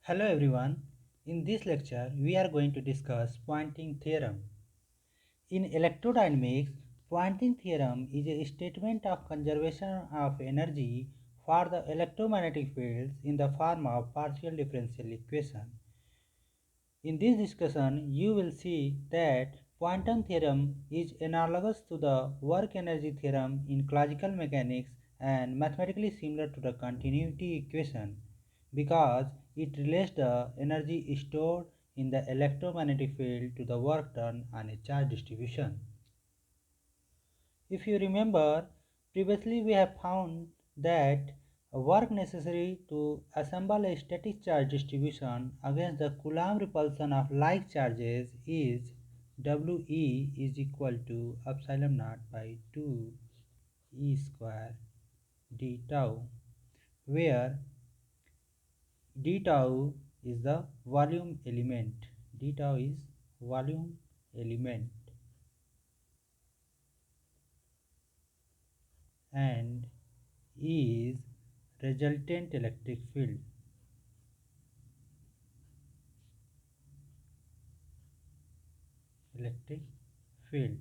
Hello everyone. In this lecture, we are going to discuss Poynting theorem. In electrodynamics, Poynting theorem is a statement of conservation of energy for the electromagnetic fields in the form of partial differential equation. In this discussion, you will see that Poynting theorem is analogous to the work energy theorem in classical mechanics and mathematically similar to the continuity equation because it relates the energy stored in the electromagnetic field to the work done on a charge distribution. If you remember, previously we have found that work necessary to assemble a static charge distribution against the Coulomb repulsion of like charges is We is equal to epsilon naught by 2 E square d tau, where d tau is the volume element. D tau is volume element and is resultant electric field. Electric field.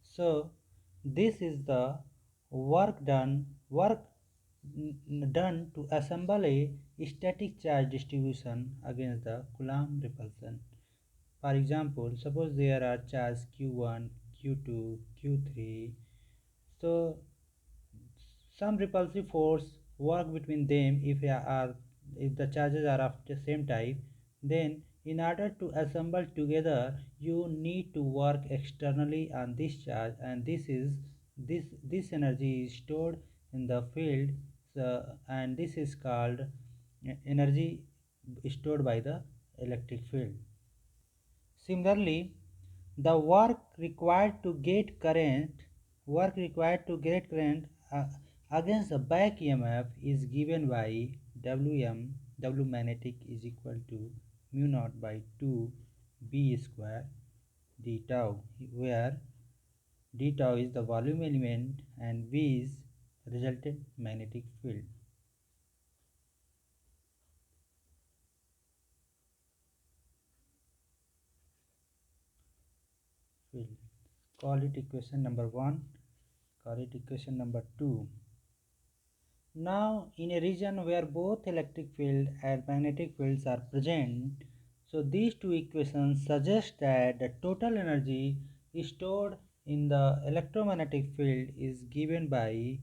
So this is the work done to assemble a static charge distribution against the Coulomb repulsion. For example, suppose there are charges Q1, Q2, Q3. So some repulsive force work between them if the charges are of the same type. Then in order to assemble together you need to work externally on this charge, and this energy is stored in the field, and this is called energy stored by the electric field. Similarly, the work required to get current against the back EMF is given by W magnetic is equal to mu naught by 2 B square d tau, where d tau is the volume element and B is resultant magnetic field. Call it equation number 1, call it equation number 2. Now, in a region where both electric field and magnetic fields are present, so these two equations suggest that the total energy stored in the electromagnetic field is given by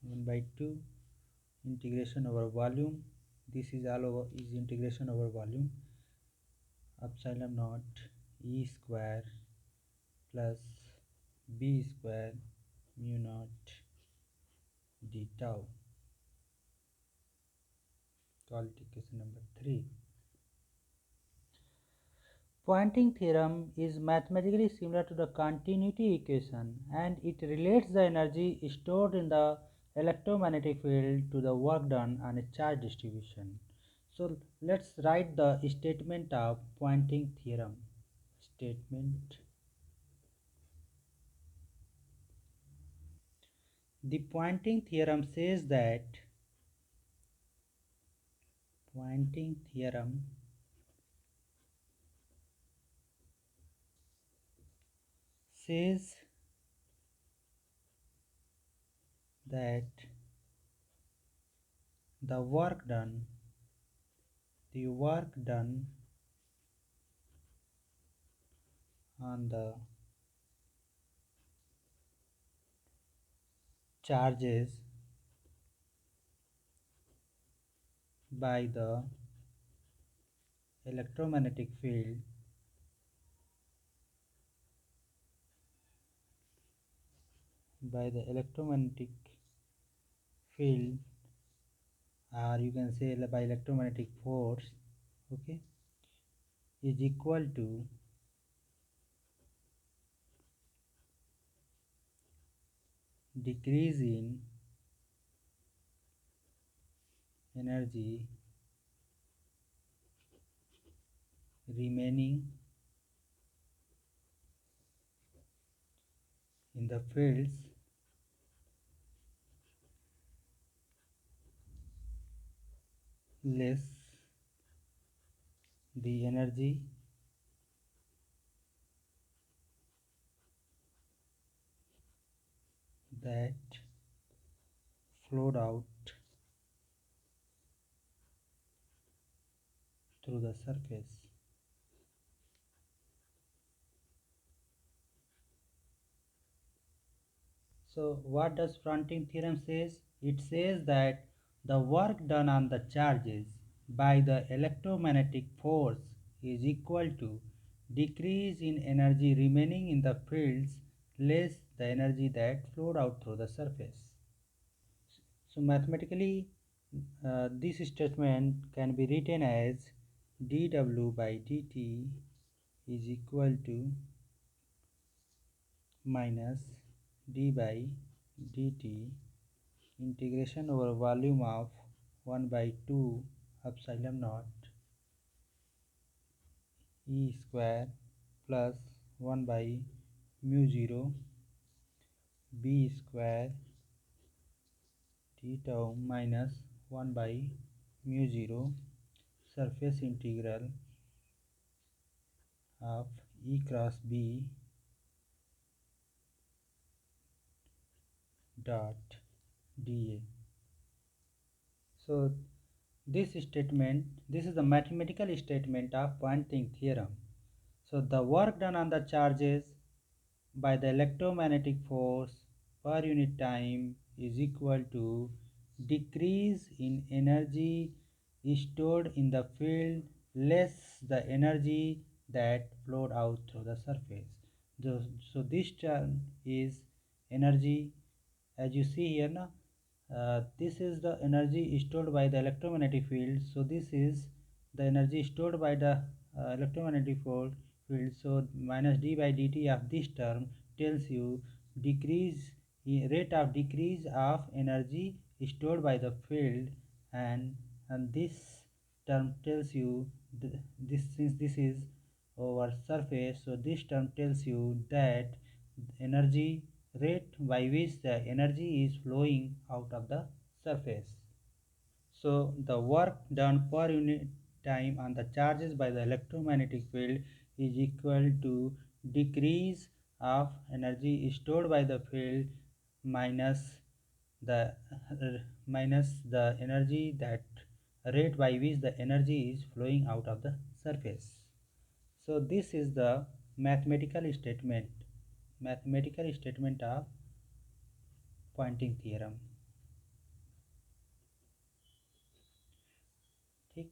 1 by 2 integration over volume. This is all over is integration over volume epsilon naught E square plus B square mu naught d tau. Call it equation number 3. Poynting theorem is mathematically similar to the continuity equation, and it relates the energy stored in the electromagnetic field to the work done on a charge distribution. So let's write the statement of Poynting theorem. Statement. The Poynting theorem says that Poynting theorem says that the work done on the charges by the electromagnetic field by the electromagnetic field, or you can say by electromagnetic force, okay, is equal to decrease in energy remaining in the fields less the energy that flowed out through the surface. So what does fronting theorem says? It says that the work done on the charges by the electromagnetic force is equal to decrease in energy remaining in the fields less the energy that flowed out through the surface. So mathematically, this statement can be written as dw by dt is equal to minus d by dt integration over volume of 1 by 2 epsilon naught e square plus 1 by mu 0 b square d tau minus 1 by mu 0 surface integral of E cross B dot dA. So this statement, this is the mathematical statement of Poynting theorem. So the work done on the charges by the electromagnetic force per unit time is equal to decrease in energy stored in the field less the energy that flowed out through the surface. So this term is energy, as you see here now, this is the energy stored by the electromagnetic field. So this is the energy stored by the electromagnetic field. So minus d by dt of this term tells you decrease rate of decrease of energy stored by the field, and this term tells you this, since this is over surface, so this term tells you that energy rate by which the energy is flowing out of the surface. So the work done per unit time on the charges by the electromagnetic field is equal to decrease of energy stored by the field minus the energy that rate by which the energy is flowing out of the surface. So this is the mathematical statement of Poynting theorem. ठीक.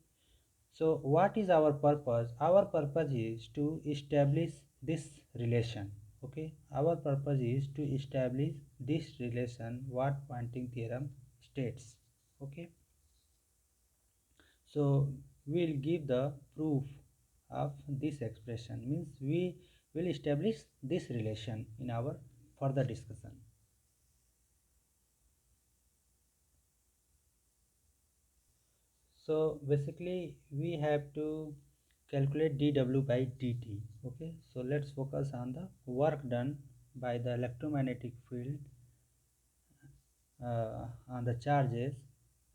So what is our purpose? Our purpose is to establish this relation. Okay, our purpose is to establish this relation what Poynting theorem states. Okay, so we'll give the proof of this expression, means we will establish this relation in our further discussion. So basically we have to calculate dw by dt. Okay, so let's focus on the work done by the electromagnetic field on the charges,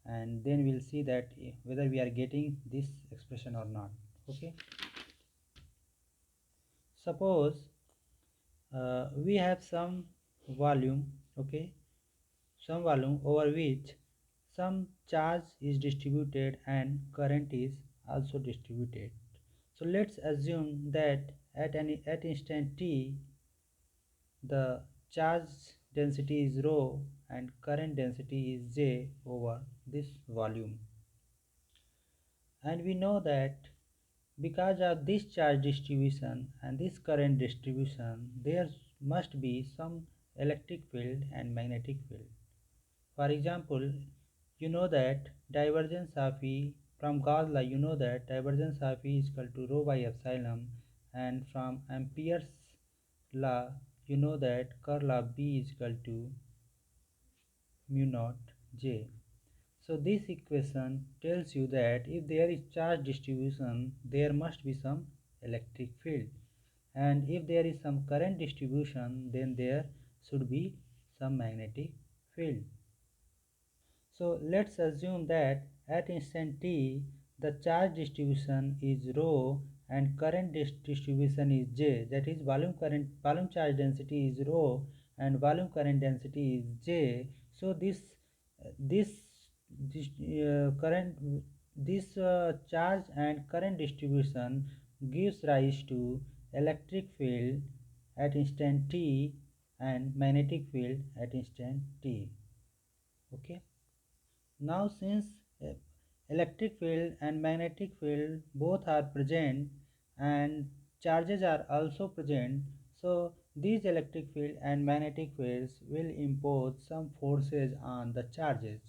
and then we'll see that whether we are getting this expression or not. Okay, suppose we have some volume. Okay, some volume over which some charge is distributed and current is also distributed. So let's assume that at instant t the charge density is rho and current density is J over this volume. And we know that because of this charge distribution and this current distribution, there must be some electric field and magnetic field. For example, you know that divergence of E from Gauss law, you know that divergence of E is equal to rho by epsilon, and from Ampere's law, you know that curl of B is equal to mu naught J. So this equation tells you that if there is charge distribution, there must be some electric field, and if there is some current distribution, then there should be some magnetic field. So let's assume that at instant t, the charge distribution is rho and current distribution is j. That is, volume charge density is rho and volume current density is j. So this this current this charge and current distribution gives rise to electric field at instant t and magnetic field at instant t. Okay. Now, since uh, electric field and magnetic field both are present and charges are also present, so these electric field and magnetic fields will impose some forces on the charges.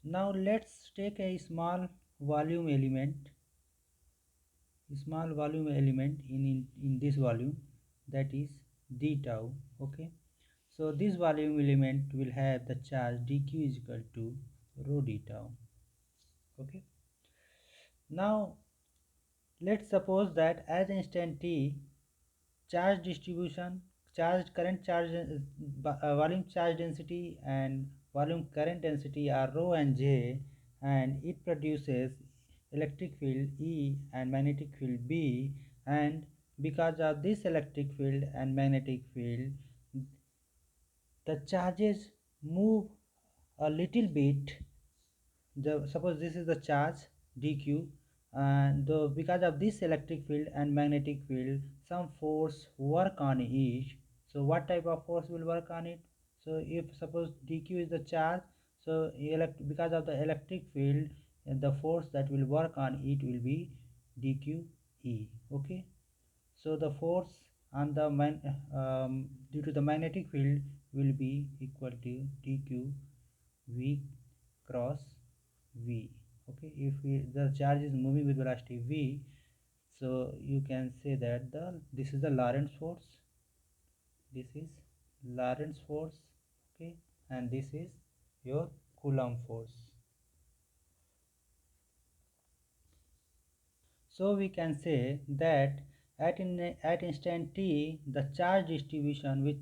Now, let's take a small volume element in this volume, that is d tau. Okay. So this volume element will have the charge dq is equal to rho d tau. Okay. Now let's suppose that at instant t, charge distribution, charge current charge volume charge density and volume current density are rho and j, and it produces electric field E and magnetic field B, and because of this electric field and magnetic field, the charges move a little bit. Suppose this is the charge dq, and because of this electric field and magnetic field, some force work on it. So what type of force will work on it? So if suppose dq is the charge, so because of the electric field, the force that will work on it will be dq e. Okay. So the force on the due to the magnetic field will be equal to dq v cross v. Okay, if the charge is moving with velocity v, so you can say that this is the Lorentz force, this is Lorentz force. Okay, and this is your Coulomb force. So we can say that at instant t, the charge distribution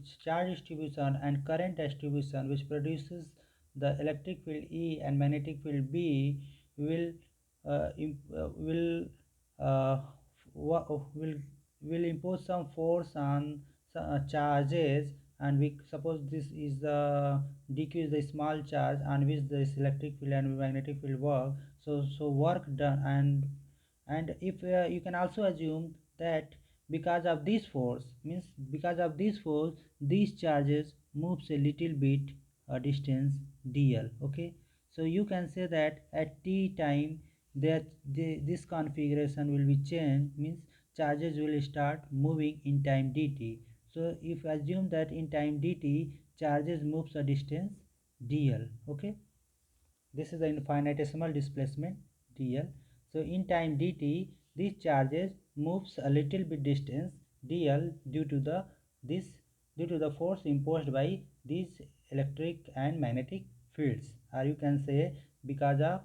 and current distribution which produces the electric field E and magnetic field B will will uh, will impose some force on charges, and we suppose this is the dq is the small charge on which this electric field and magnetic field work. So work done, and if you can also assume that because of this force, means because of this force, these charges moves a little bit distance dl. Okay, so you can say that at t time that this configuration will be changed, means charges will start moving in time dt. So if assume that in time dt charges moves a distance dl. Okay, this is the infinitesimal displacement dl. So in time dt, these charges moves a little bit distance dl this due to the force imposed by these electric and magnetic fields, or you can say because of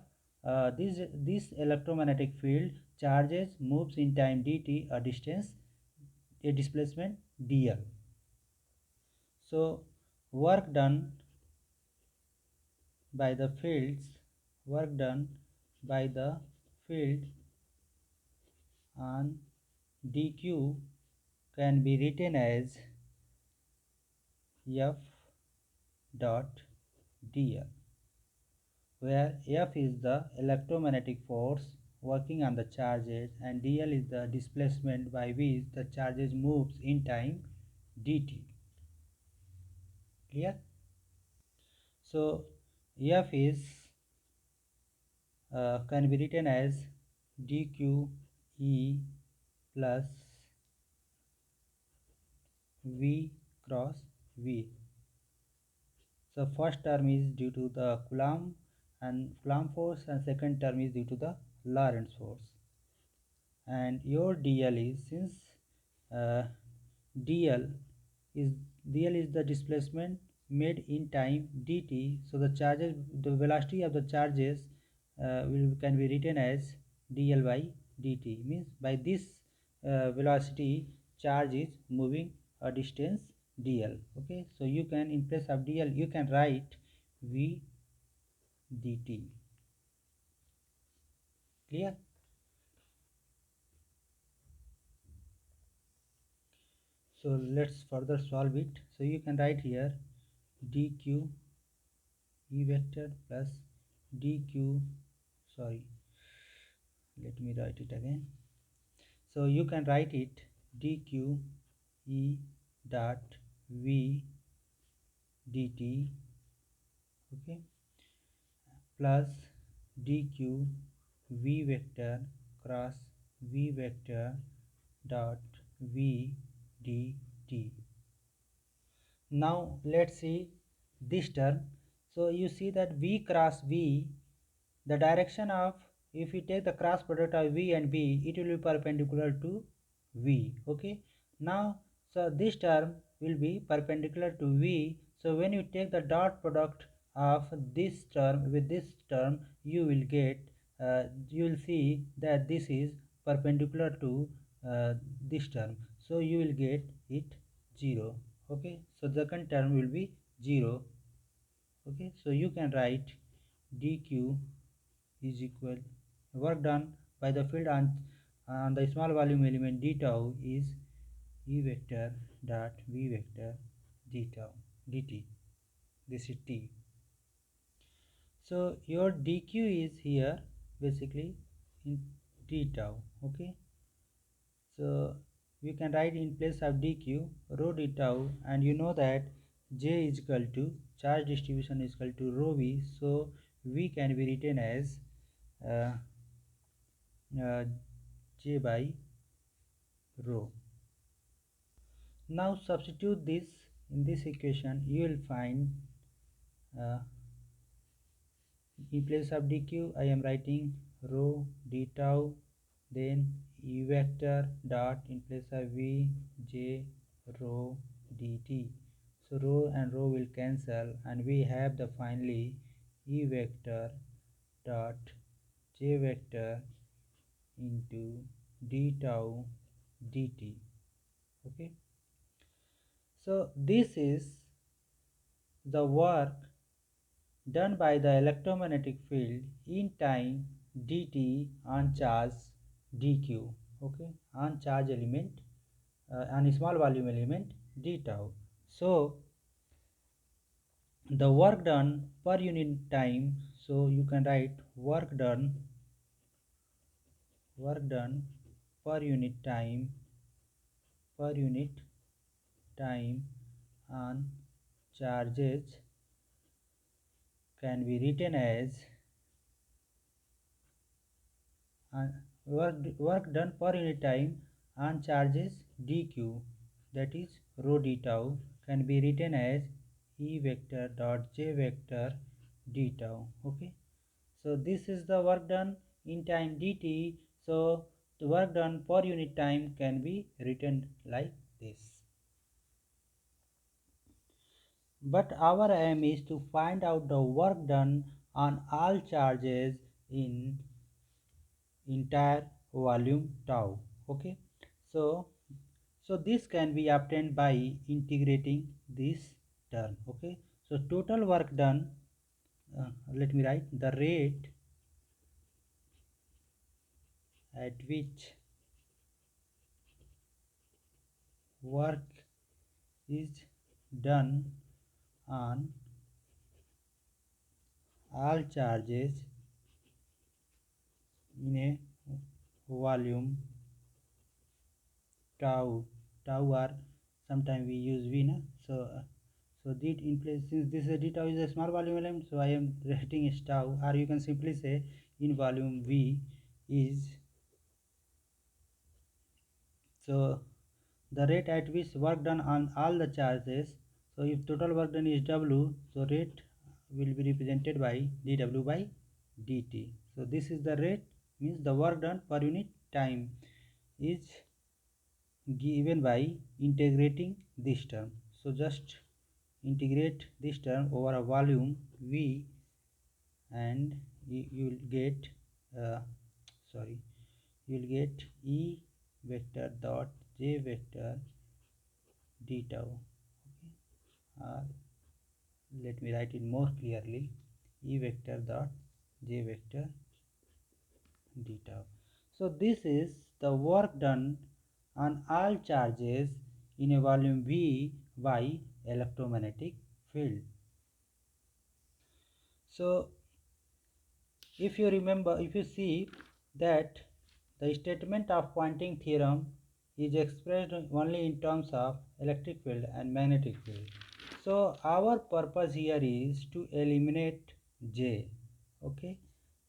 this electromagnetic field, charges moves in time dt a distance, a displacement dl. So work done by the fields work done by the field on dq can be written as f dot dl, where f is the electromagnetic force working on the charges and dl is the displacement by which the charges moves in time dt. Clear? So f is can be written as dq e plus v cross v. So first term is due to the Coulomb force, and second term is due to the Lorentz force. And your dl is, since uh, dl is the displacement made in time dt, so the velocity of the charges can be written as dl by dt, means by this velocity charge is moving a distance dl. Okay, so you can, in place of dl, you can write v dt. Clear? So let's further solve it. So you can write here dq e vector plus dq, sorry, let me write it again. So you can write it dq e dot v dt, okay, plus dq v vector cross v vector dot v dt. Now let's see this term. So you see that v cross v, the direction of, if you take the cross product of v and b, it will be perpendicular to v, okay. Now so this term will be perpendicular to v, so when you take the dot product of this term with this term, you will get you will see that this is perpendicular to this term, so you will get it 0, okay. So the second term will be 0, okay. So you can write dq is equal, work done by the field on the small volume element d tau is e vector dot v vector d tau dt. This is t. So your dq is here basically in d tau, okay. So we can write in place of dq rho d tau, and you know that j is equal to charge distribution is equal to rho v, so v can be written as uh, j by rho. Now substitute this in this equation, you will find uh, in place of dq I am writing rho d tau, then e vector dot in place of v j rho dt. So rho and rho will cancel, and we have the finally e vector dot j vector into d tau dt, okay. So this is the work done by the electromagnetic field in time dt on charge dq, okay, on charge element on small volume element d tau. So the work done per unit time, so you can write work done per unit time on charges can be written as work done per unit time on charges dq, that is rho d tau, can be written as e vector dot j vector d tau, okay. So this is the work done in time dt. So the work done per unit time can be written like this. But our aim is to find out the work done on all charges in entire volume tau, okay. So this can be obtained by integrating this term, okay. So total work done, let me write the rate at which work is done on all charges in a volume tau or sometimes we use v na. So d in place, since this is d tau is a small volume element, so I am writing as tau, or you can simply say in volume v is, so the rate at which work done on all the charges. So if total work done is w, so rate will be represented by dw by dt. So this is the rate, means the work done per unit time is given by integrating this term. So just integrate this term over a volume v, and you will get uh, sorry, you will get e vector dot j vector d tau, okay. Let me write it more clearly, E vector dot J vector d tau. So this is the work done on all charges in a volume V by electromagnetic field. So if you remember, if you see that the statement of Poynting theorem is expressed only in terms of electric field and magnetic field. So our purpose here is to eliminate J. Okay.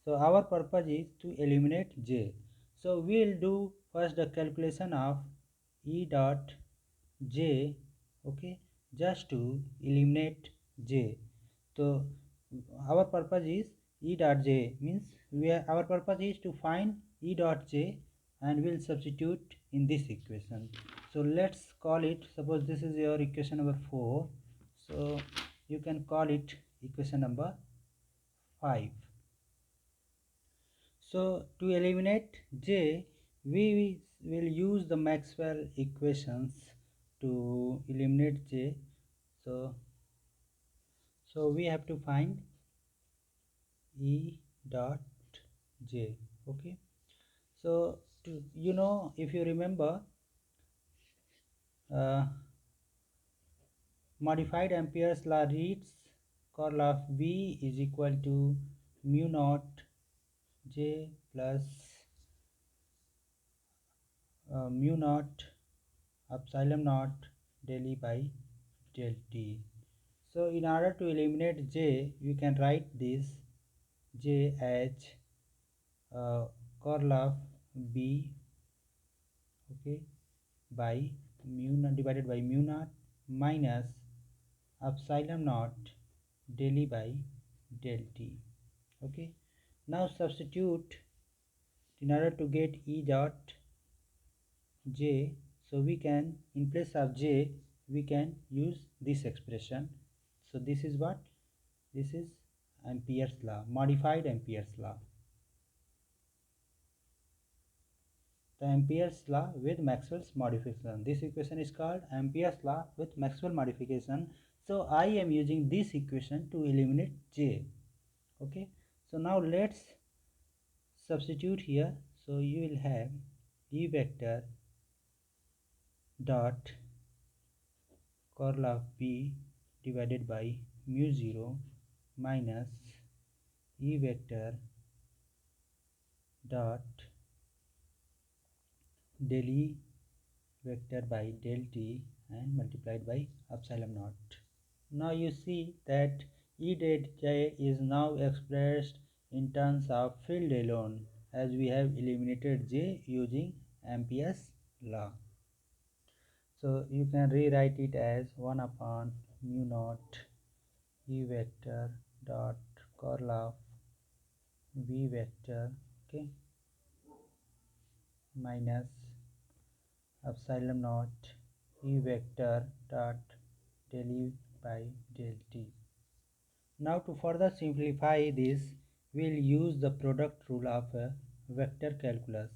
So our purpose is to eliminate J. So we will do first the calculation of E dot J. Okay. Just to eliminate J. So our purpose is E dot J means our purpose is to find E dot J and we'll substitute in this equation. So let's call it, suppose this is your equation number 4, so you can call it equation number 5. So to eliminate J, we will use the Maxwell equations to eliminate J. So we have to find E dot J. Okay. So if you remember, uh, modified Ampere's law reads curl of B is equal to mu naught J plus mu naught epsilon naught del E by del T. So in order to eliminate J, we can write this J as curl of B, okay, by mu naught divided by mu naught minus epsilon naught del E by del T. Okay. Now substitute in order to get E dot J. So we can, in place of J, we can use this expression. So this is what? This is Ampere's law, modified Ampere's law. The Ampere's law with Maxwell's modification. This equation is called Ampere's law with Maxwell modification. So I am using this equation to eliminate J. Okay. So now let's substitute here. So you will have E vector dot curl of B divided by mu 0 minus E vector dot del E vector by del T and multiplied by epsilon naught. Now you see that E dot J is now expressed in terms of field alone, as we have eliminated J using Ampere's law. So you can rewrite it as 1 upon mu naught E vector dot curl of B vector, okay, minus epsilon naught E vector dot del E by del T. Now to further simplify this, we'll use the product rule of vector calculus.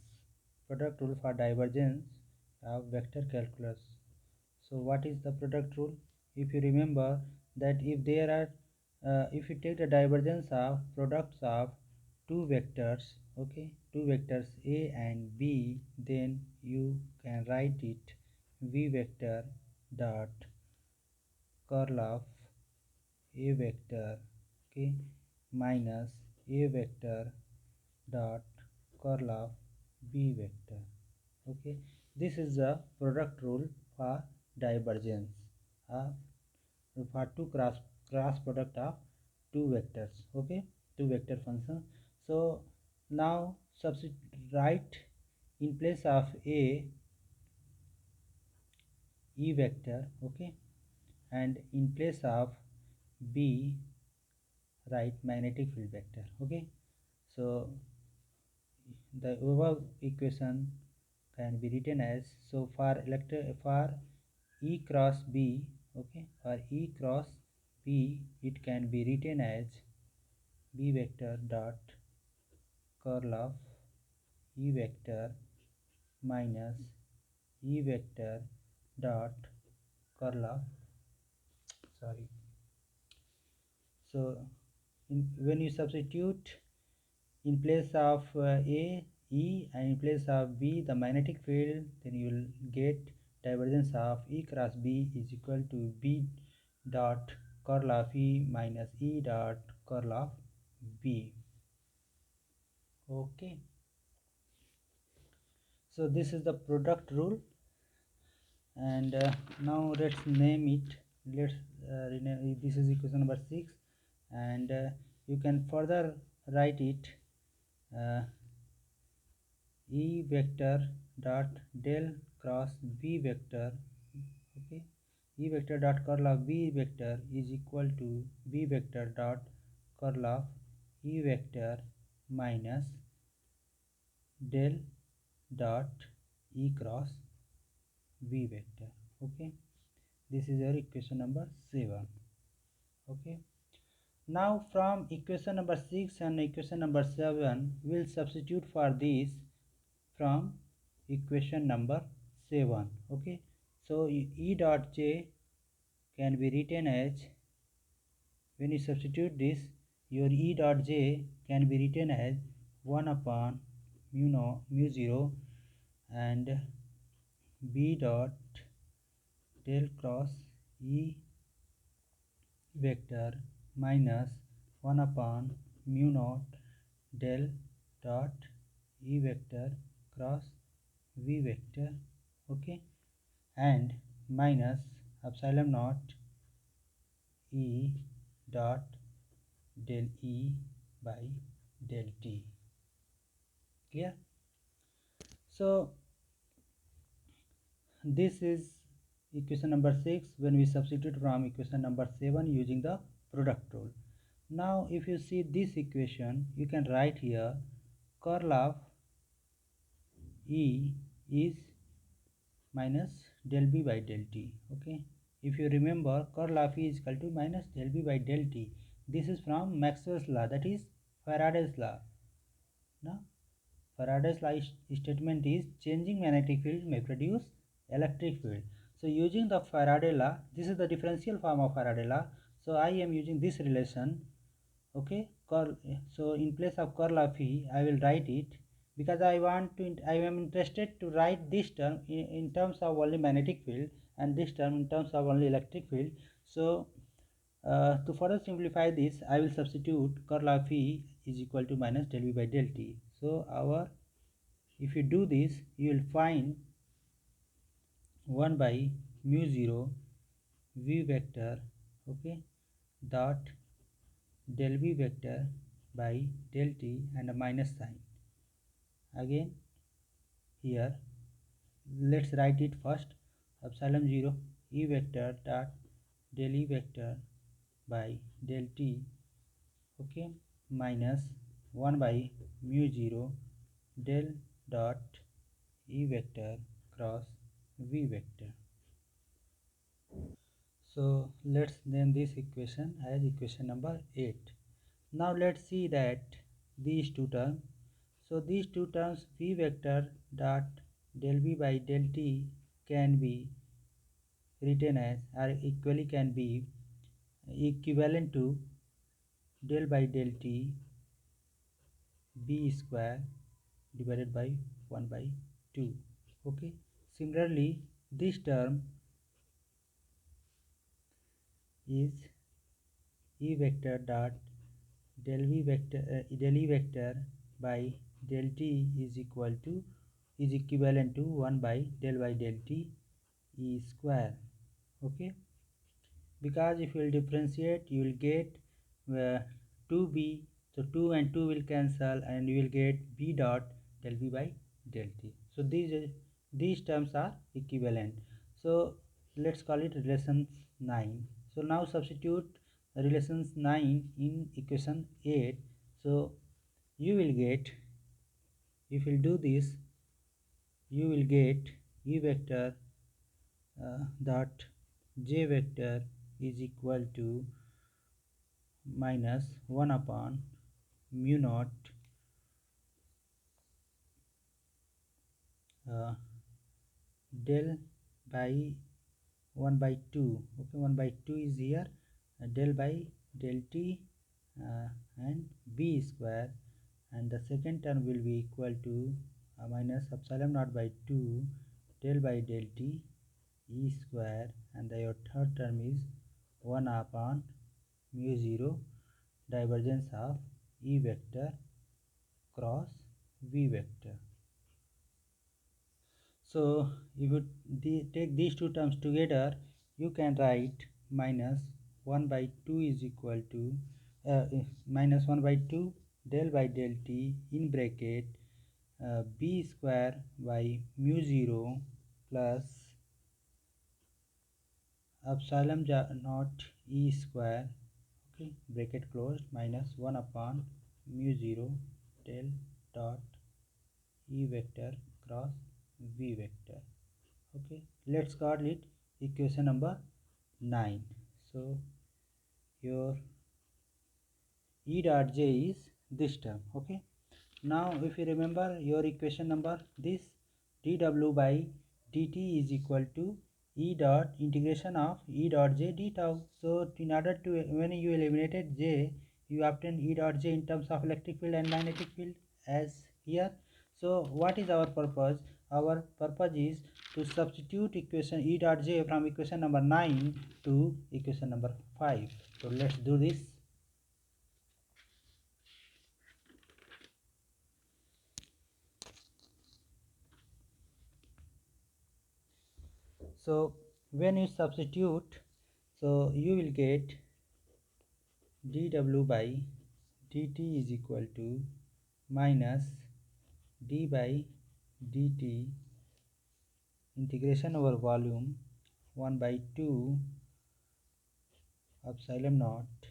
Product rule for divergence of vector calculus. So what is the product rule? If you remember that if you take the divergence of products of two vectors, okay, two vectors A and B, then you can write it V vector dot curl of A vector, okay, minus A vector dot curl of B vector. Okay, this is the product rule for divergence for two cross product of two vectors. Okay, two vector functions. So now substitute, write in place of A E vector, okay, and in place of B write magnetic field vector. Okay, so the above equation can be written as, so for E cross B, okay, for E cross B it can be written as B vector dot curl of E vector minus E vector dot curl of, sorry, so when you substitute in place of A, E, and in place of B the magnetic field, then you will get divergence of E cross B is equal to B dot curl of E minus E dot curl of B. Okay, so this is the product rule, and now let's name it. Let's rename this is equation number 6, and you can further write it uh, E vector dot del cross B vector. Okay, E vector dot curl of B vector is equal to B vector dot curl of E vector minus del dot E cross B vector. Okay, this is your equation number 7. Okay, now from equation number 6 and equation number 7 we'll substitute for this from equation number 7. Okay, so E dot J can be written as, when you substitute this, your E dot J can be written as 1 upon mu 0 and B dot del cross E vector minus 1 upon mu naught del dot E vector cross V vector. Okay, and minus epsilon naught E dot del E by del T. Clear? So this is equation number 6 when we substitute from equation number 7 using the product rule. Now if you see this equation, you can write here curl of E is minus del B by del T. Okay, if you remember, curl of E is equal to minus del B by del T. This is from Maxwell's law, that is Faraday's law. Now Faraday's law statement is changing magnetic field may produce electric field. So using the Faraday law, this is the differential form of Faraday law. So I am using this relation. Okay, curl. So in place of curl of E, I will write it, because I am interested to write this term in terms of only magnetic field and this term in terms of only electric field. So to further simplify this, I will substitute curl of E is equal to minus del V by del T. So if you do this, you will find 1 by mu 0 V vector, okay, dot del V vector by del T and a minus sign. Again here let's write it first, epsilon 0 E vector dot del E vector by del T, okay, minus 1 by mu 0 del dot E vector cross V vector. So let's name this equation as equation number 8. Now let's see that these two terms. So these two terms V vector dot del V by del T can be written as, or equally can be equivalent to del by del T B square divided by 1 by 2. Okay. Similarly, this term is E vector dot del V vector del E vector by del T is equivalent to 1 by del T E square. Okay, because if you will differentiate, you will get 2b, so 2 and 2 will cancel and you will get b dot del V by del T. So these terms are equivalent. So let's call it relation 9. So now substitute relations 9 in equation 8. So you will get, if you do this, you will get E vector dot J vector is equal to minus 1 upon mu naught del by 1 by 2. Okay, 1 by 2 is here, del by del T and b square, and the second term will be equal to minus epsilon naught by 2 del by del t e square, and your third term is 1 upon mu 0 divergence of E vector cross V vector. So if you take these two terms together, you can write minus 1 by 2 is equal to minus 1 by 2 del by del t in bracket b square by mu 0 plus epsilon naught e square, okay, bracket closed, minus 1 upon mu 0 del dot E vector cross V vector. Okay, let's call it equation number 9. So your E dot j is this term. Okay, now if you remember your equation number, this dw by dt is equal to E dot integration of E dot j d tau. So in order to, when you eliminated j, you obtain E dot j in terms of electric field and magnetic field as here. So what is our purpose? Our purpose is to substitute equation E dot j from equation number 9 to equation number 5. So let's do this. So when you substitute, so you will get dw by dt is equal to minus d by dt integration over volume 1 by 2 epsilon naught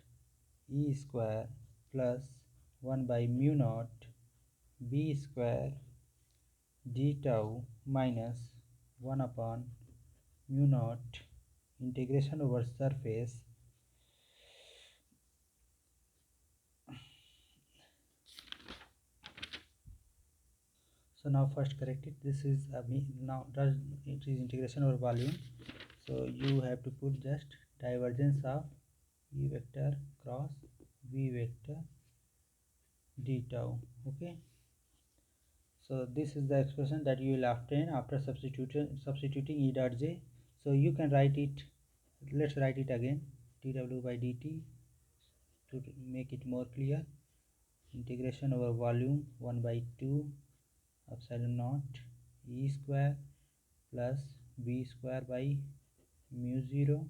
e square plus 1 by mu naught b square d tau minus 1 upon mu naught integration over surface So now first correct it. This is now does it is integration over volume. So you have to put just divergence of E vector cross V vector d tau. Okay. So this is the expression that you will obtain after substituting E dot j. So you can write it. Let's write it again. dw by dt to make it more clear. Integration over volume 1 by 2 epsilon naught E square plus b square by mu 0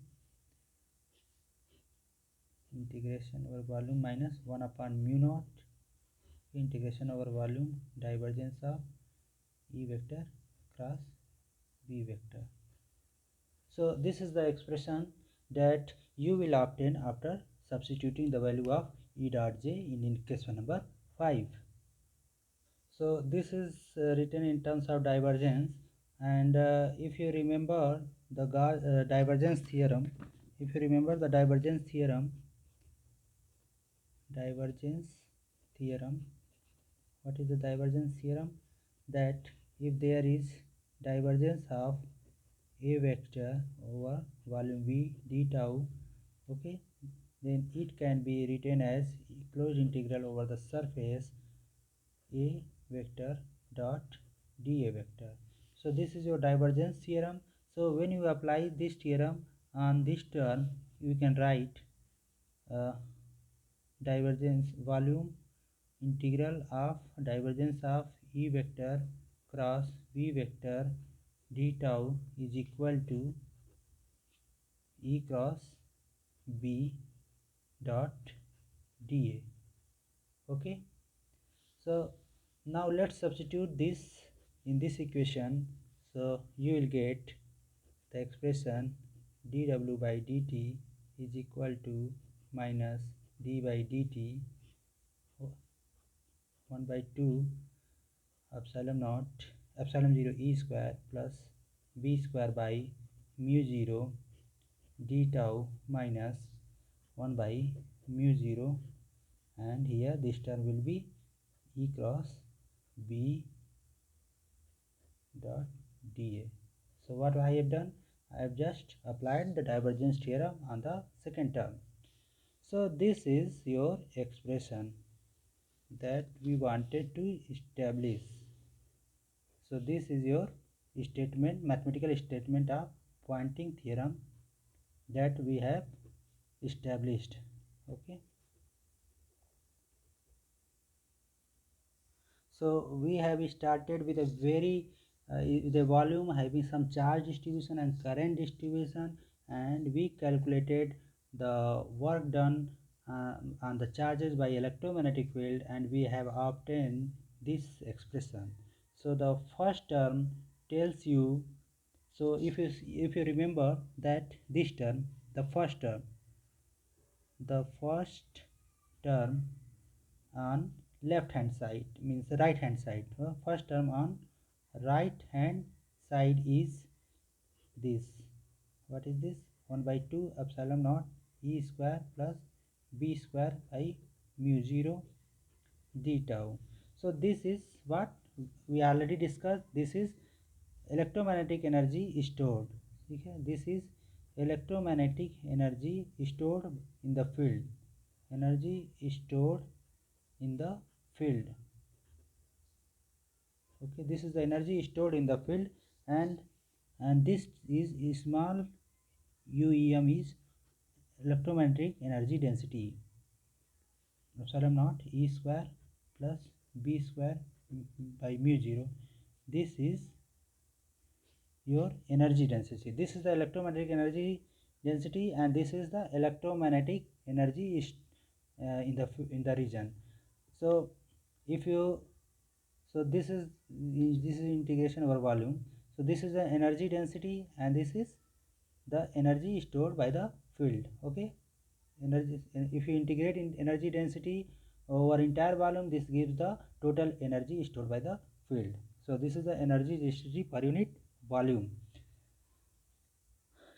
integration over volume minus 1 upon mu naught integration over volume divergence of E vector cross B vector. So this is the expression that you will obtain after substituting the value of E dot j in equation number 5. So this is written in terms of divergence, and if you remember the divergence theorem, if you remember the divergence theorem, what is the divergence theorem? That if there is divergence of a vector over volume V d tau, okay, then it can be written as closed integral over the surface a vector dot dA vector. So this is your divergence theorem. So when you apply this theorem on this term, you can write divergence volume integral of divergence of E vector cross V vector d tau is equal to E cross B dot dA. Okay. So now let's substitute this in this equation. So you will get the expression dw by dt is equal to minus d by dt 1 by 2 epsilon naught epsilon 0 e square plus b square by mu 0 d tau minus 1 by mu 0, and here this term will be E cross B dot dA. So what I have done, I have just applied the divergence theorem on the second term. So this is your expression that we wanted to establish. So this is your statement, mathematical statement of Poynting theorem that we have established. Okay. So we have started with a very with a volume having some charge distribution and current distribution, and we calculated the work done on the charges by electromagnetic field, and we have obtained this expression. So the first term tells you, so if you remember that this term, the first term on left hand side means right hand side. First term on right hand side is this. What is this? 1 by 2 epsilon naught E square plus B square by mu 0 d tau. So this is what we already discussed. This is electromagnetic energy stored. Okay? This is electromagnetic energy stored in the field. Energy stored in the field. Okay, this is the energy stored in the field, and this is small uem is electromagnetic energy density, epsilon naught E square plus B square by mu 0. This is your energy density. This is the electromagnetic energy density, and this is the electromagnetic energy in the region. So if you, so this is integration over volume. So this is the energy density, and this is the energy stored by the field. Okay, energy, if you integrate in energy density over entire volume, this gives the total energy stored by the field. So this is the energy density per unit volume.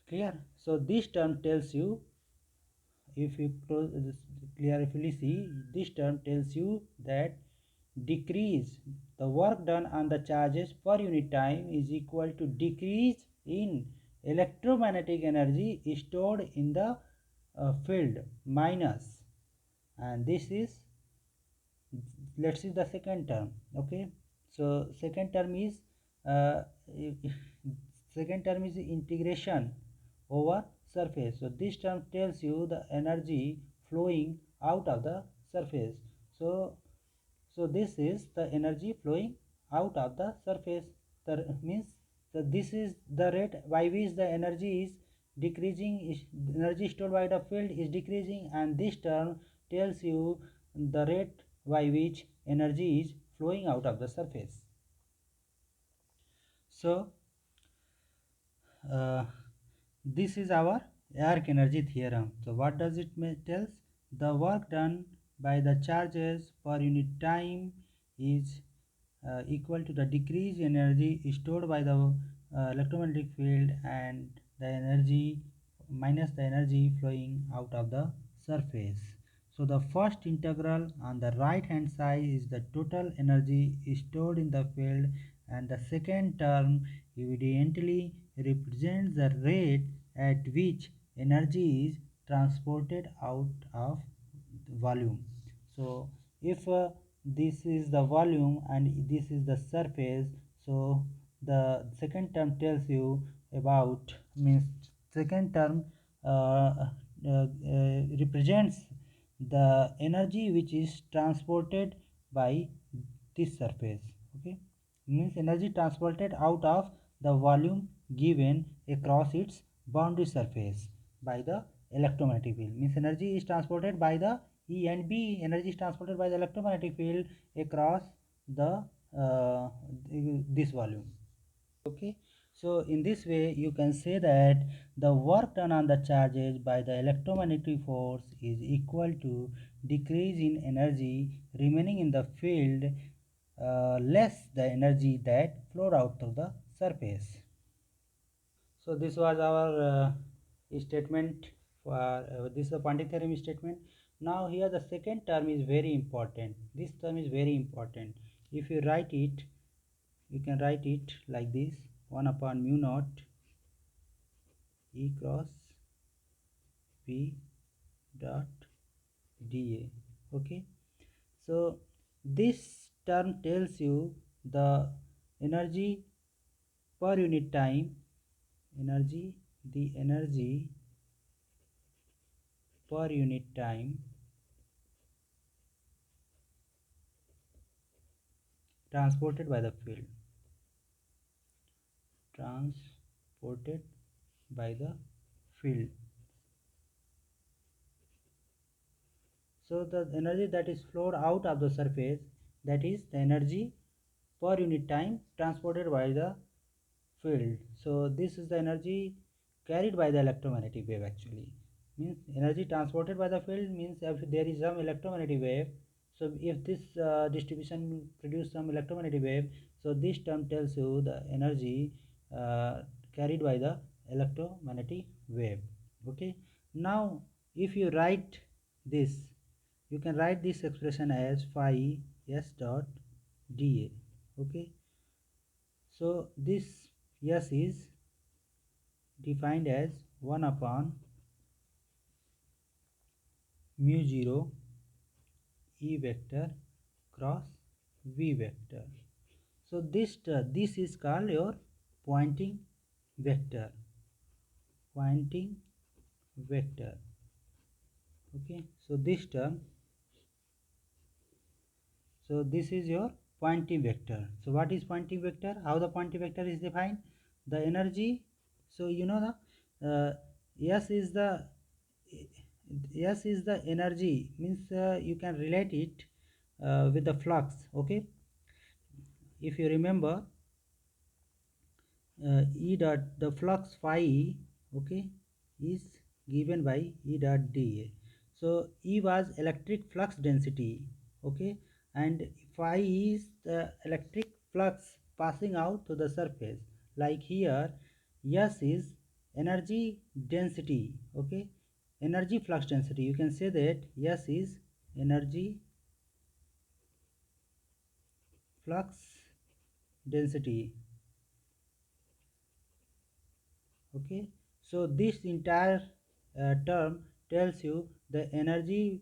Clear? So this term tells you, if you clearly see, this term tells you that decrease the work done on the charges per unit time is equal to decrease in electromagnetic energy stored in the field minus, and this is, let's see the second term. Okay, so second term is uh, second term is integration over surface. So this term tells you the energy flowing out of the surface. So this is the energy flowing out of the surface. That means that this is the rate by which the energy is decreasing, energy stored by the field is decreasing, and this term tells you the rate by which energy is flowing out of the surface. So this is our arc energy theorem. So what does it tells? The work done by the charges per unit time is equal to the decreased energy stored by the electromagnetic field, and the energy minus the energy flowing out of the surface. So the first integral on the right hand side is the total energy stored in the field, and the second term evidently represents the rate at which energy is transported out of volume. So if this is the volume and this is the surface, so the second term tells you about, means second term represents the energy which is transported by this surface. Okay, means energy transported out of the volume given across its boundary surface by the electromagnetic field. Means energy is transported by the E and B. Energy is transported by the electromagnetic field across the this volume. Okay, so in this way you can say that the work done on the charges by the electromagnetic force is equal to decrease in energy remaining in the field less the energy that flowed out to the surface. So this was our statement for this is the Poynting theorem statement. Now here the second term is very important. This term is very important. If you write it, you can write it like this: 1 upon mu naught E cross P dot dA. Okay, so this term tells you the energy per unit time, the energy per unit time transported by the field, transported by the field. So the energy that is flowed out of the surface, that is the energy per unit time transported by the field. So this is the energy carried by the electromagnetic wave. Actually means energy transported by the field means if there is some electromagnetic wave, so if this distribution produce some electromagnetic wave, so this term tells you the energy uh, carried by the electromagnetic wave. Okay, now if you write this, you can write this expression as phi s dot dA. Okay, so this S is defined as 1 upon mu 0 E vector cross V vector. So this is called your pointing vector. Pointing vector. Okay, so this term, so this is your pointing vector. So what is pointing vector? How the pointing vector is defined? The energy. So you know the S is the S is the energy, means you can relate it with the flux. Okay, if you remember E dot the flux phi, okay, is given by E dot dA. So E was electric flux density, okay, and phi is the electric flux passing out to the surface. Like here, S is energy density, okay, energy flux density. You can say that S is energy flux density. Okay, so this entire term tells you the energy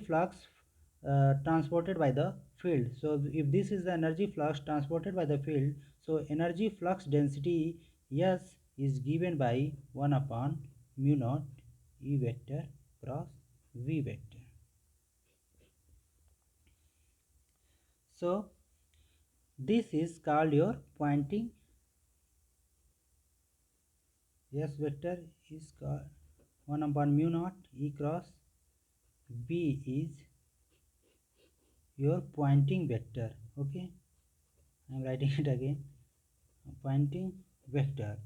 flux transported by the field. So if this is the energy flux transported by the field, so energy flux density S is given by 1 upon mu naught E vector cross V vector. So this is called your pointing. S vector is called 1 upon mu naught E cross B is your pointing vector. Okay, I am writing it again, pointing vector.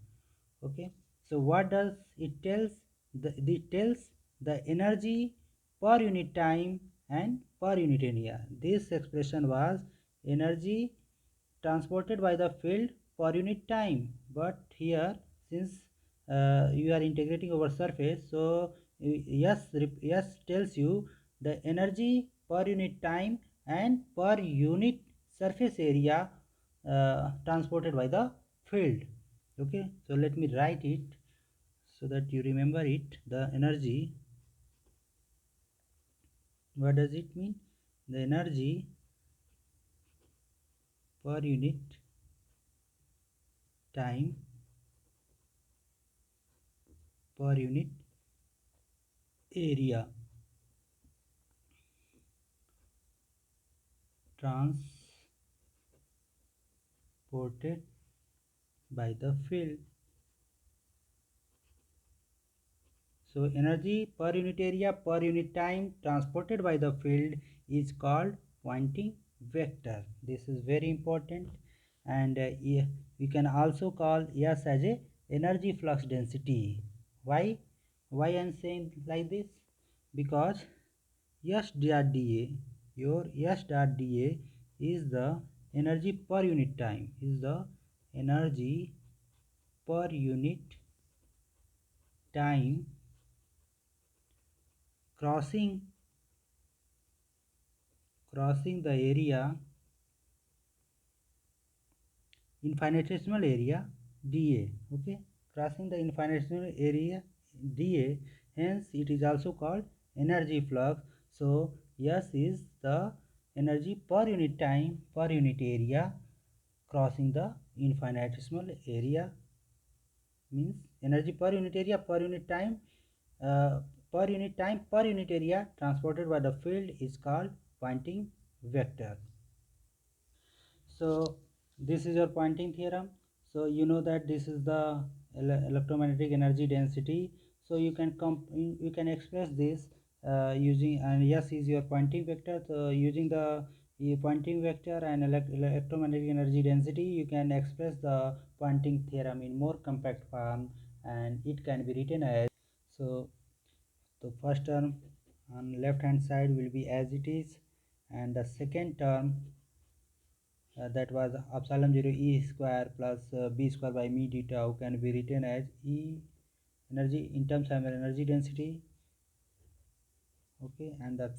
Okay, so what does it tells? It tells the energy per unit time and per unit area. This expression was energy transported by the field per unit time, but here since you are integrating over surface, so yes tells you the energy per unit time and per unit surface area transported by the field. Okay, so let me write it so that you remember it. The energy, what does it mean? The energy per unit time per unit area transported by the field. So energy per unit area per unit time transported by the field is called Poynting vector. This is very important, and we can also call S as a energy flux density. Why? Why I am saying like this? Because S dot dA, your S dot dA is the energy per unit time, is the energy per unit time crossing the area, infinitesimal area dA. Okay, crossing the infinitesimal area dA, hence it is also called energy flux. So S is the energy per unit time per unit area crossing the infinitesimal area, means energy per unit area per unit time, uh, per unit area transported by the field is called Poynting vector. So this is your Poynting theorem. So you know that this is the electromagnetic energy density. So you can express this using, and S is your Poynting vector. So using the Poynting vector and electromagnetic energy density, you can express the Poynting theorem in more compact form, and it can be written as, so the first term on left hand side will be as it is, and the second term, that was epsilon 0 E square plus B square by mu d tau, can be written as E energy in terms of energy density. Okay, and that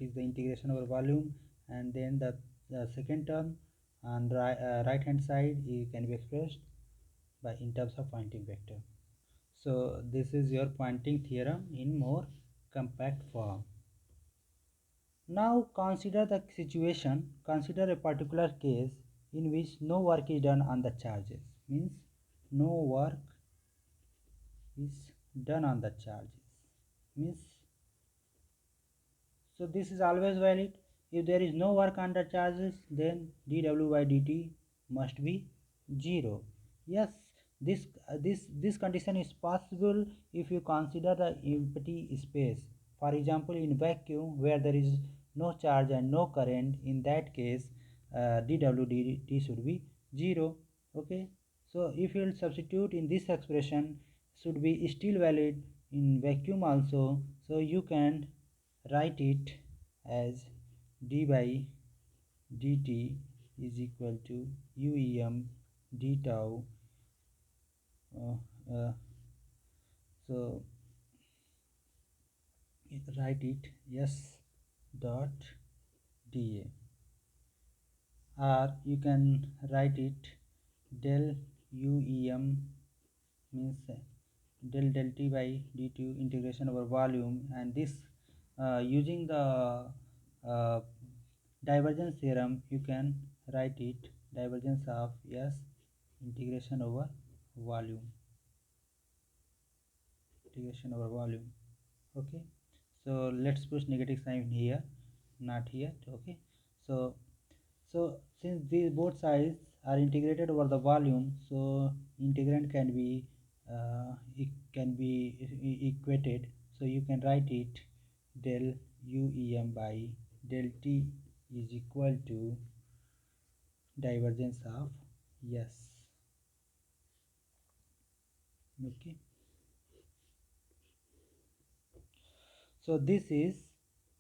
is the integration over volume. And then the second term on right hand side, it can be expressed by in terms of Poynting vector. So this is your Poynting theorem in more compact form. Now consider the situation, consider a particular case in which no work is done on the charges, means no work is done on the charges, means, so this is always valid. If there is no work on the charges, then dw by dt must be 0. Yes, this condition is possible if you consider the empty space. For example, in vacuum where there is no charge and no current, in that case dw dt should be 0. Okay, so if you will substitute in this expression, should be still valid in vacuum also. So you can write it as d by dt is equal to uem d tau. uh, uh, so write it s dot dA, or you can write it del uem, means del t by dt integration over volume. And this using the uh, divergence theorem, you can write it divergence of S integration over volume, integration over volume. Okay, so let's push negative sign here, not here. Okay, so since these both sides are integrated over the volume, so integrand can be it can be equated. So you can write it del uem by del t is equal to divergence of S. Okay, so this is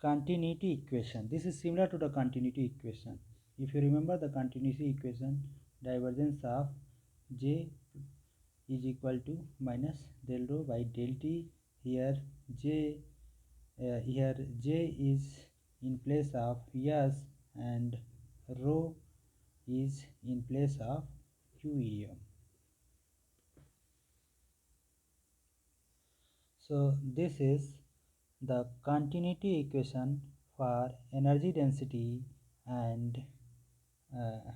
continuity equation. This is similar to the continuity equation. If you remember the continuity equation, divergence of J is equal to minus del rho by del t. Here J is in place of S, and rho is in place of QEM. So this is the continuity equation for energy density, and uh,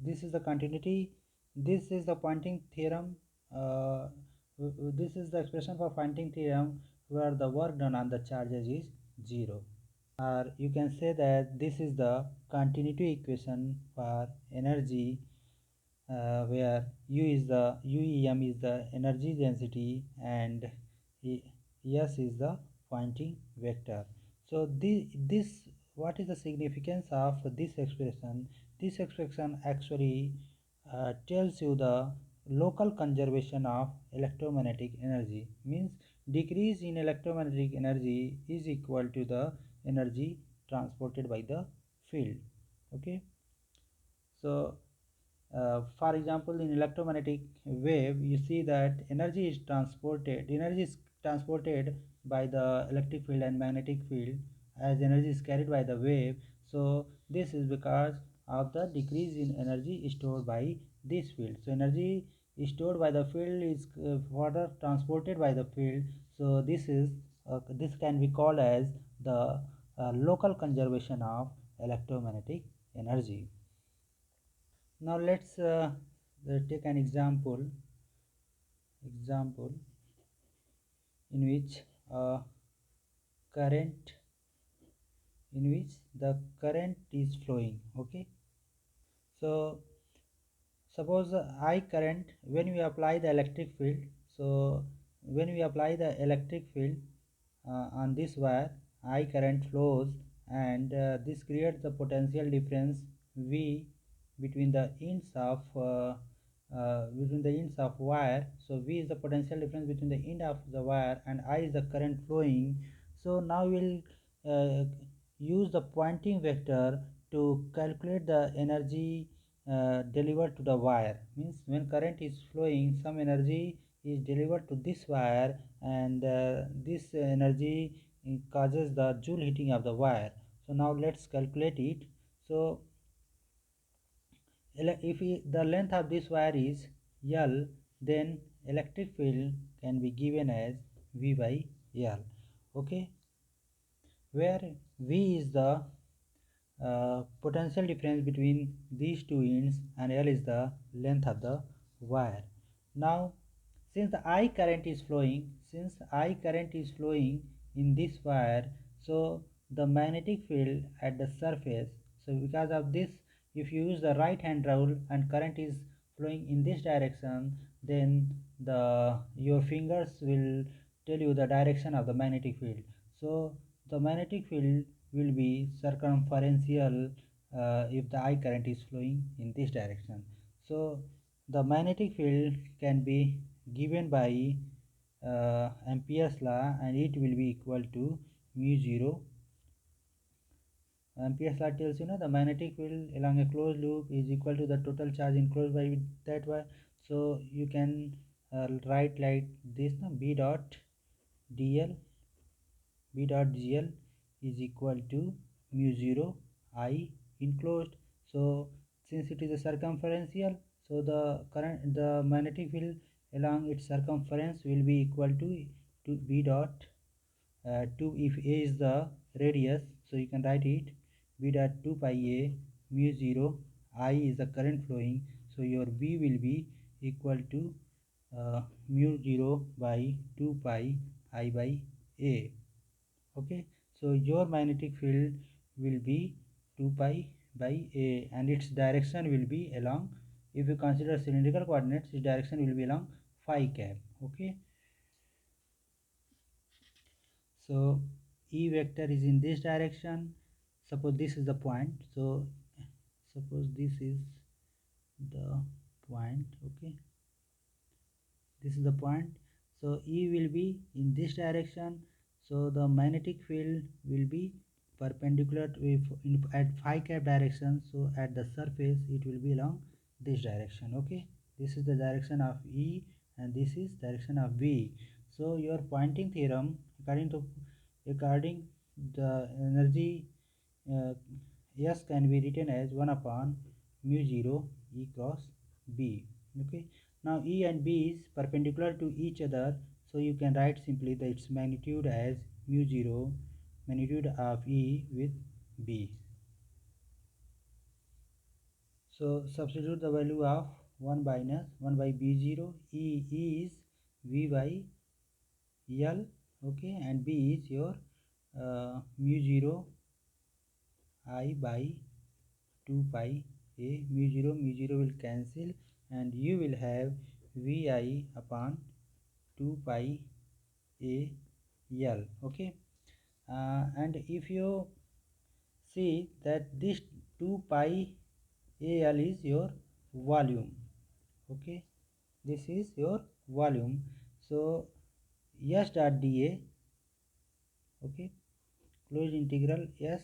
this is the continuity. This is the Poynting theorem. Uh, this is the expression for Poynting theorem where the work done on the charges is 0. Or you can say that this is the continuity equation for energy, where UEM is the energy density, and S is the Poynting vector. So this what is the significance of this expression? This expression actually tells you the local conservation of electromagnetic energy, means decrease in electromagnetic energy is equal to the energy transported by the field. Okay, so for example, in electromagnetic wave, you see that energy is transported by the electric field and magnetic field, as energy is carried by the wave. So this is because of the decrease in energy stored by this field. So energy stored by the field is further transported by the field. So this is this can be called as the local conservation of electromagnetic energy. Now let's take an example in which current the current is flowing. Okay, so suppose I current, when we apply the electric field, so when we apply the electric field on this wire, I current flows, and this creates the potential difference V between the ends of wire. So V is the potential difference between the end of the wire, and I is the current flowing. So now we'll use the Poynting vector to calculate the energy delivered to the wire. Means when current is flowing, some energy is delivered to this wire, and this energy causes the joule heating of the wire. So now let's calculate it. So if the length of this wire is L, then electric field can be given as V by L. Okay, where V is the potential difference between these two ends, and L is the length of the wire. Now since I current is flowing, in this wire, so the magnetic field at the surface, so because of this, if you use the right hand rule and current is flowing in this direction, then your fingers will tell you the direction of the magnetic field. So the magnetic field will be circumferential if the I current is flowing in this direction. So the magnetic field can be given by Ampere's law, and it will be equal to mu 0. Ampere's law tells the magnetic field along a closed loop is equal to the total charge enclosed by that wire. So you can write like this: B dot dl B.gl is equal to mu 0 I enclosed. So since it is a circumferential, so the magnetic field along its circumference will be equal to B dot 2. If A is the radius, so you can write it B dot 2 pi A mu 0 I is the current flowing. So your B will be equal to mu 0 by 2 pi I by A. Okay, so your magnetic field will be 2 pi by A, and its direction will be along, if you consider cylindrical coordinates, its direction will be along phi cap. Okay, so E vector is in this direction. Suppose this is the point, so suppose this is the point. Okay, this is the point. So E will be in this direction, so the magnetic field will be perpendicular to at phi cap direction. So at the surface it will be along this direction. Okay, this is the direction of E, and this is direction of V. So your Poynting theorem, according the energy S can be written as 1 upon mu 0 E cross B. Okay, now E and B is perpendicular to each other, so you can write simply its magnitude as mu 0 magnitude of E with B. So substitute the value of 1 minus 1 by B0. E is V by L. Okay, and B is your mu 0 I by 2 pi A. Mu 0 will cancel, and you will have Vi upon 2 pi A L. Okay, and if you see that this 2 pi A L is your volume. Okay, this is your volume. So S dot dA, okay, closed integral S,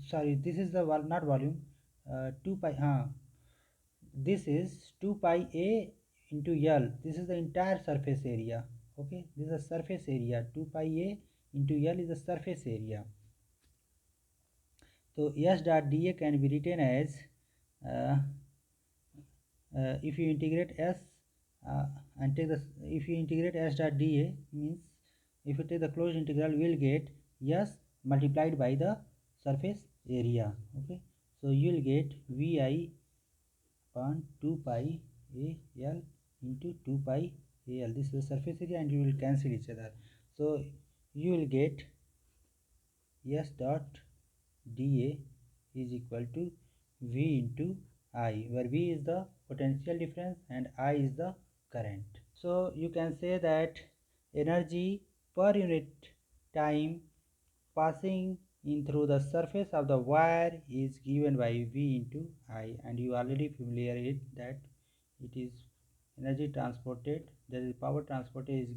sorry, this is the not volume, 2 pi, this is 2 pi A into L. This is the entire surface area. Okay, this is a surface area. 2 pi A into L is the surface area. So S dot dA can be written as if you integrate S and take this, if you integrate S dot dA, means if it is the closed integral, we will get S multiplied by the surface area. Okay, so you will get Vi upon 2 pi Al into 2 pi Al. This is the surface area and you will cancel each other. So you will get S dot dA is equal to V into I, where V is the potential difference and I is the current. So you can say that energy per unit time passing in through the surface of the wire is given by V into I, and you already familiar with that. It is energy transported, that is power transported is